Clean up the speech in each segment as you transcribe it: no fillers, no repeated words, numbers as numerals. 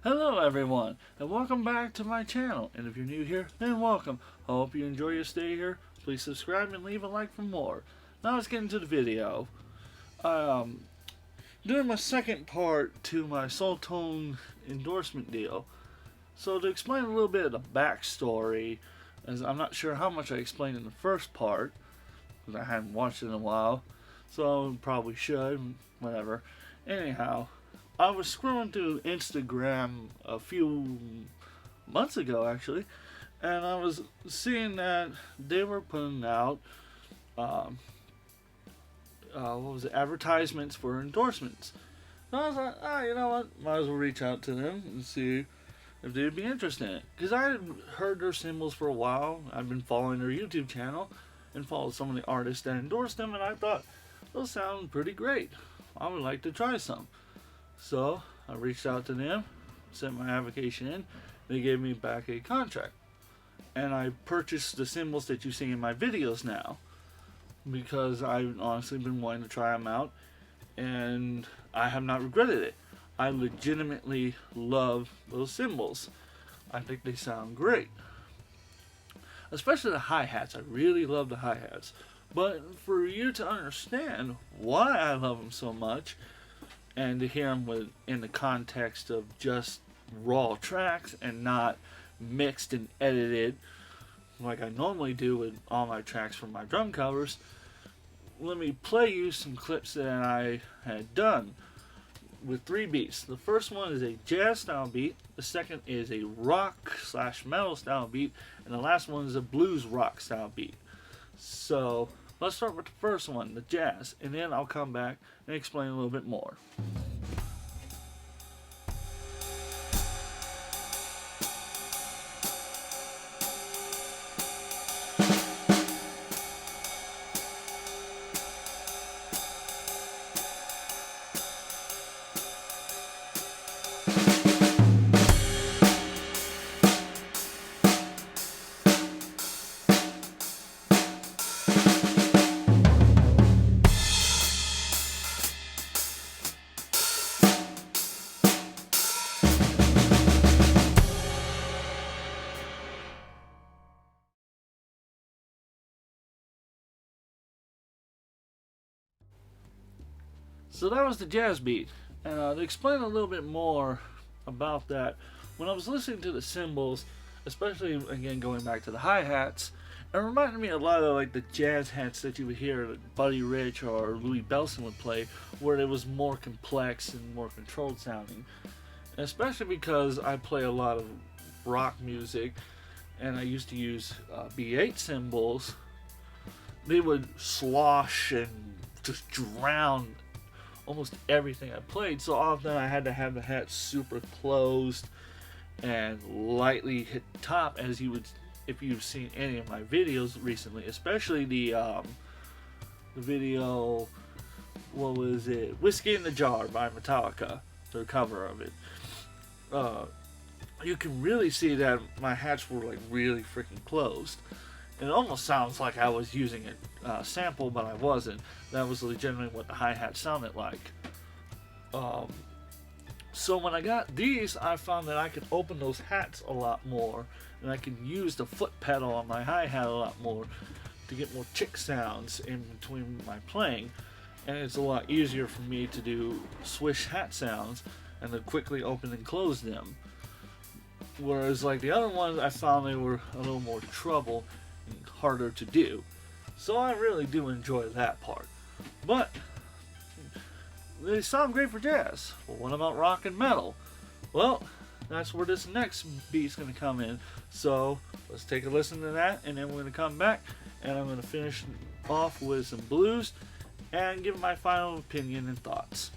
Hello everyone, and welcome back to my channel. And if you're new here, then welcome. I hope you enjoy your stay here. Please subscribe and leave a like for more. Now let's get into the video. Doing my second part to my Soul Tone endorsement deal. So to explain a little bit of the backstory, as I'm not sure how much I explained in the first part, because I hadn't watched it in a while, so probably should, whatever. Anyhow, I was scrolling through Instagram a few months ago, actually, and I was seeing that they were putting out, advertisements for endorsements. So I was like, you know what, might as well reach out to them and see if they'd be interested in it. Because I had heard their cymbals for a while. I've been following their YouTube channel and followed some of the artists that endorsed them, and I thought, those sound pretty great. I would like to try some. So I reached out to them, sent my application in. They gave me back a contract, and I purchased the cymbals that you see in my videos now because I've honestly been wanting to try them out, and I have not regretted it. I legitimately love those cymbals. I think they sound great, especially the hi-hats. I really love the hi-hats. But for you to understand why I love them so much, and to hear them in the context of just raw tracks and not mixed and edited like I normally do with all my tracks from my drum covers, let me play you some clips that I had done with 3 beats. The first one is a jazz style beat, the second is a rock / metal style beat, and the last one is a blues rock style beat. So let's start with the first one, the jazz, and then I'll come back and explain a little bit more. So that was the jazz beat, and to explain a little bit more about that, when I was listening to the cymbals, especially again going back to the hi-hats, it reminded me a lot of like the jazz hats that you would hear that Buddy Rich or Louis Bellson would play, where it was more complex and more controlled sounding. And especially because I play a lot of rock music, and I used to use B8 cymbals, they would slosh and just drown almost everything I played, so often I had to have the hat super closed and lightly hit the top, as you would if you've seen any of my videos recently, especially the video, what was it, Whiskey in the Jar by Metallica, their cover of it. You can really see that my hats were like really freaking closed. It almost sounds like I was using a sample, but I wasn't. That was legitimately what the hi-hat sounded like. So when I got these, I found that I could open those hats a lot more, and I can use the foot pedal on my hi-hat a lot more to get more chick sounds in between my playing. And it's a lot easier for me to do swish hat sounds and to quickly open and close them. Whereas like the other ones, I found they were a little more trouble and harder to do. So I really do enjoy that part. But they sound great for jazz. Well, what about rock and metal? Well, that's where this next beat's going to come in. So let's take a listen to that, and then we're going to come back and I'm going to finish off with some blues and give my final opinion and thoughts.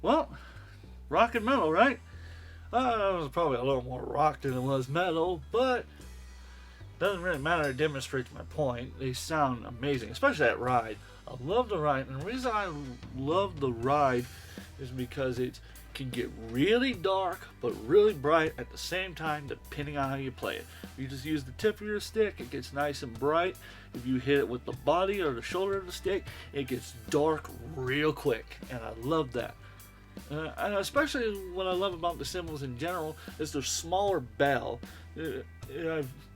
Well, rock and metal, right? It was probably a little more rock than it was metal, but doesn't really matter. It demonstrates my point. They sound amazing, especially that ride. I love the ride, and the reason I love the ride is because it can get really dark but really bright at the same time, depending on how you play it. If you just use the tip of your stick, it gets nice and bright. If you hit it with the body or the shoulder of the stick, it gets dark real quick, and I love that. And especially what I love about the cymbals in general is their smaller bell.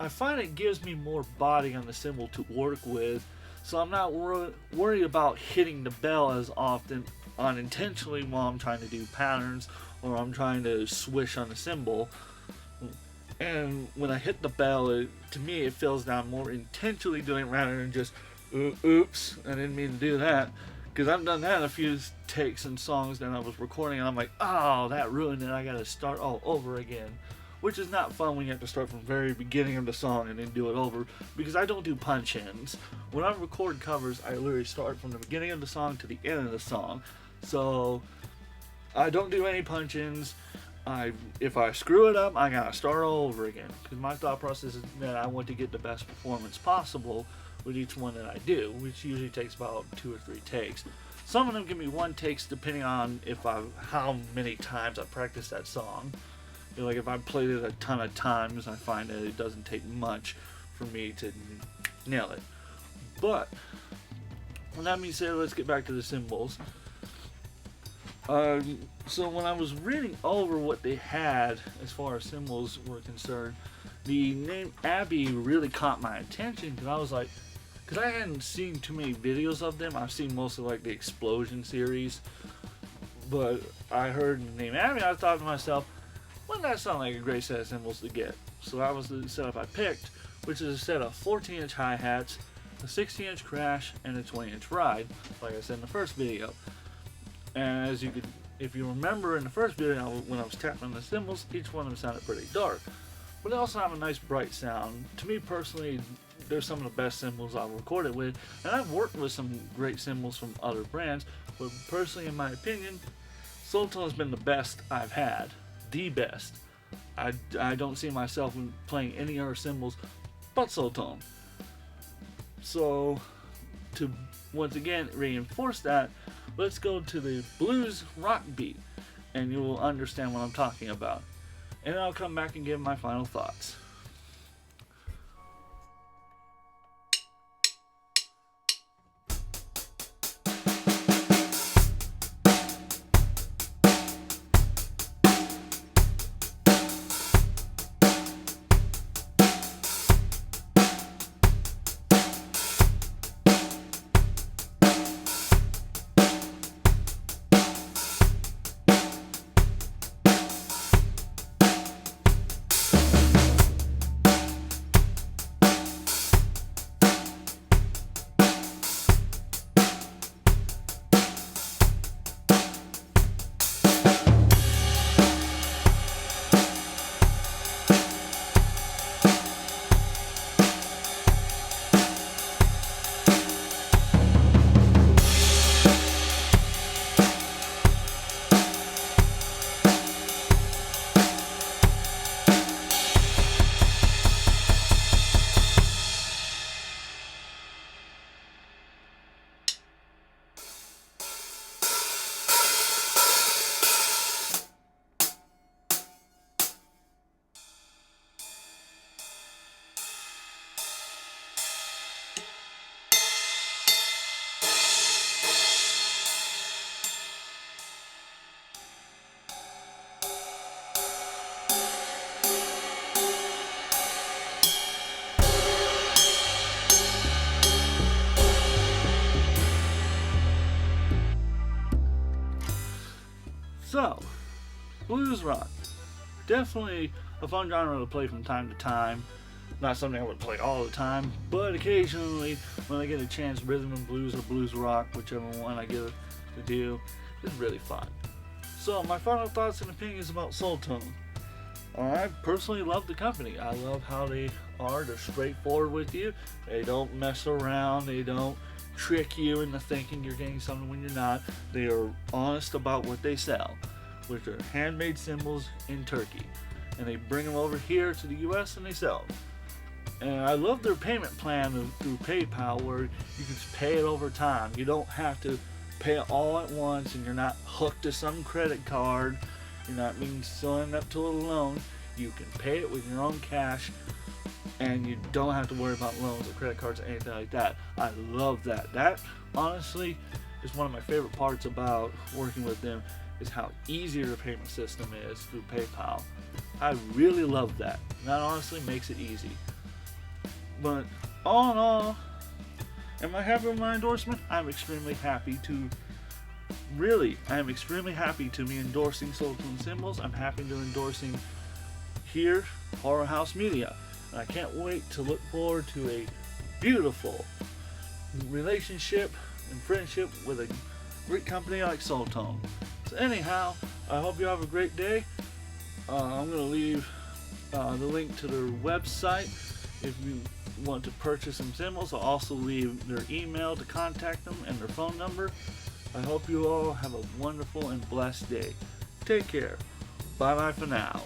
I find it gives me more body on the cymbal to work with, so I'm not worried about hitting the bell as often unintentionally while I'm trying to do patterns or I'm trying to swish on the cymbal. And when I hit the bell, to me it feels that I'm more intentionally doing it rather than just oops, I didn't mean to do that. Because I've done that in a few takes and songs that I was recording, and I'm like, oh, that ruined it. I got to start all over again, which is not fun when you have to start from the very beginning of the song and then do it over. Because I don't do punch-ins. When I record covers, I literally start from the beginning of the song to the end of the song. So I don't do any punch-ins. If I screw it up, I gotta start all over again. Because my thought process is that I want to get the best performance possible with each one that I do, which usually takes about 2 or 3 takes. Some of them give me 1 takes depending on how many times I practice that song. Like if I played it a ton of times, I find that it doesn't take much for me to nail it. But with that being said, let's get back to the cymbals. So when I was reading over what they had as far as cymbals were concerned, the name Abbey really caught my attention because I was like, because I hadn't seen too many videos of them. I've seen mostly like the Explosion series, but I heard the name Abbey. I thought to myself, wouldn't that sound like a great set of cymbals to get? So that was the setup I picked, which is a set of 14-inch hi-hats, a 16-inch crash, and a 20-inch ride, like I said in the first video. And as you could, if you remember in the first video when I was tapping the cymbals, each one of them sounded pretty dark, but they also have a nice bright sound. To me personally, they're some of the best cymbals I've recorded with, and I've worked with some great cymbals from other brands, but personally, in my opinion, Soultone has been the best I've had. The best. I don't see myself playing any other cymbals but Soultone. So, to once again reinforce that, let's go to the blues rock beat, and you will understand what I'm talking about. And I'll come back and give my final thoughts. So, blues rock. Definitely a fun genre to play from time to time. Not something I would play all the time, but occasionally when I get a chance, rhythm and blues or blues rock, whichever one I get to do, is really fun. So, my final thoughts and opinions about Soultone. I personally love the company. I love how they are. They're straightforward with you. They don't mess around. They don't trick you into thinking you're getting something when you're not. They are honest about what they sell, which are handmade cymbals in Turkey. And they bring them over here to the US and they sell them. And I love their payment plan through PayPal, where you can just pay it over time. You don't have to pay it all at once, and you're not hooked to some credit card. You're not being signed up to a loan. You can pay it with your own cash, and you don't have to worry about loans or credit cards or anything like that. I love that. That, honestly, is one of my favorite parts about working with them, is how easy their payment system is through PayPal. I really love that. That honestly makes it easy. But all in all, am I happy with my endorsement? I'm extremely happy to. I am extremely happy to be endorsing Soultone Cymbals. I'm happy to endorsing here Horror House Media. And I can't wait to look forward to a beautiful relationship and friendship with a great company like Soultone. So anyhow, I hope you have a great day. I'm going to leave the link to their website if you want to purchase some cymbals. I'll also leave their email to contact them and their phone number. I hope you all have a wonderful and blessed day. Take care. Bye bye for now.